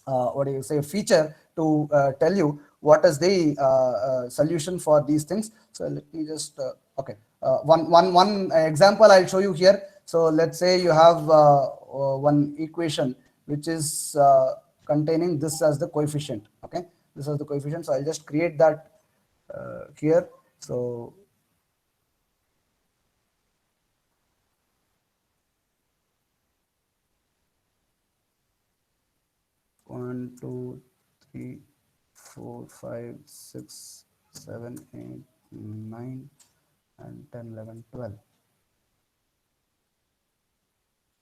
what do you say, feature to tell you what is the solution for these things. So let me just okay, one example I'll show you here. So let's say you have one equation which is containing this as the coefficient. Okay, this is the coefficient. So I'll just create that here. So one, two, three, 4, 5, 6, 7, 8, 9, and 10, 11, 12.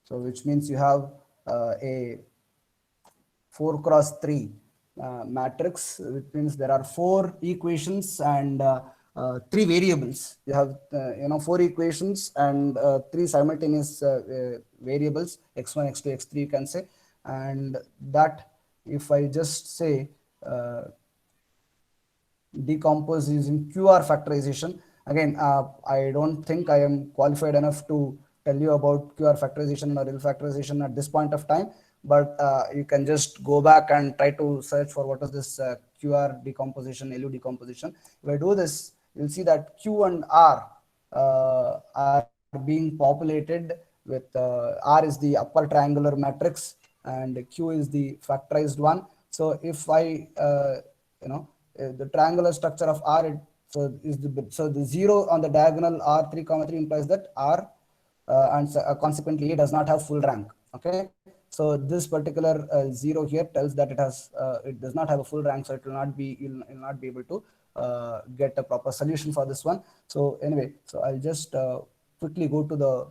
So which means you have a 4 cross 3 matrix, which means there are 4 equations and 3 variables. You have 4 equations and 3 simultaneous variables, x1, x2, x3 you can say. And that, if I just say decompose using QR factorization. Again, I don't think I am qualified enough to tell you about QR factorization or ill factorization at this point of time, but you can just go back and try to search for what is this QR decomposition, LU decomposition. If I do this, you'll see that Q and R are being populated with R is the upper triangular matrix and Q is the factorized one. So if I the triangular structure of R, so the 0 on the diagonal R3 comma 3 implies that R and consequently A does not have full rank. Okay, so this particular 0 here tells that it does not have a full rank, so it will not be, you'll not be able to get a proper solution for this one. So anyway, so I'll just quickly go to the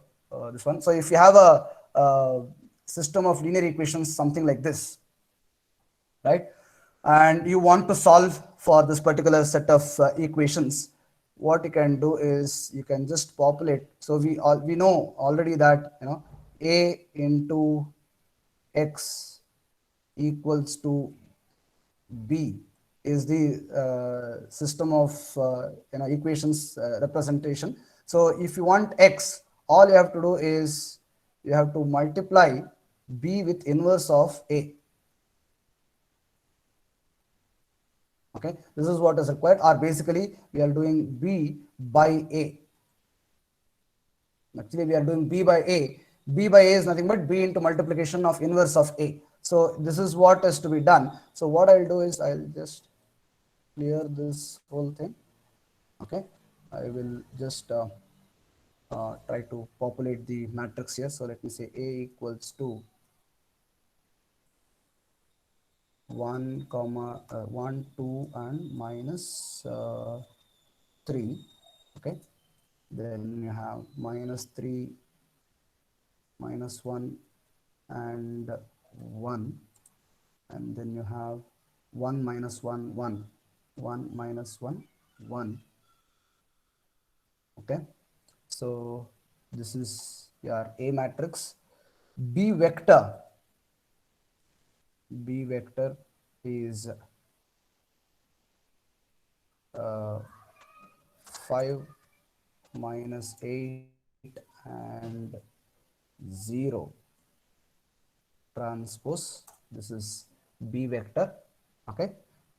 this one. So if you have a system of linear equations, something like this, right, and you want to solve for this particular set of equations, what you can do is you can just populate. So we know already that a into x equals to b is the system of equations representation. So if you want x, all you have to do is you have to multiply b with inverse of a. Okay, this is what is required, or basically we are doing b by a. Actually, we are doing b by a. B by a is nothing but b into multiplication of inverse of a. So this is what is to be done. So what I'll do is I'll just clear this whole thing. Okay, I will just try to populate the matrix here. So let me say a equals to 1, 2, and minus 3. Okay, then you have minus 3, minus 1, and 1, and then you have 1 minus 1, 1, 1 minus 1, 1. Okay, so this is your A matrix. B vector is 5 minus 8 and 0 transpose. This is B vector. Okay,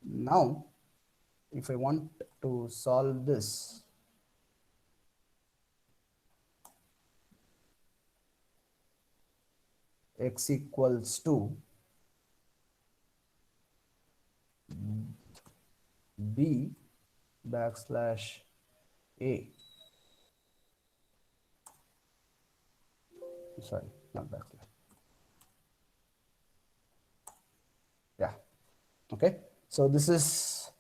now if I want to solve this, x equals to b backslash a. Sorry, not backslash. Yeah. Okay. So this is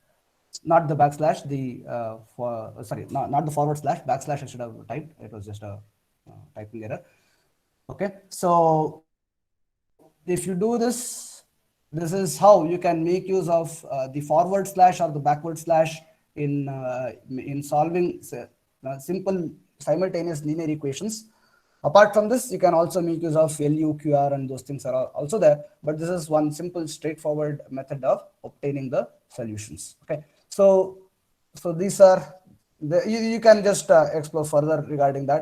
not the backslash. The not the forward slash. Backslash I should have typed. It was just a typing error. Okay. So if you do this, this is how you can make use of the forward slash or the backward slash in solving simple simultaneous linear equations. Apart from this, you can also make use of LU, QR, and those things are also there. But this is one simple, straightforward method of obtaining the solutions. Okay, so these are you can just explore further regarding that.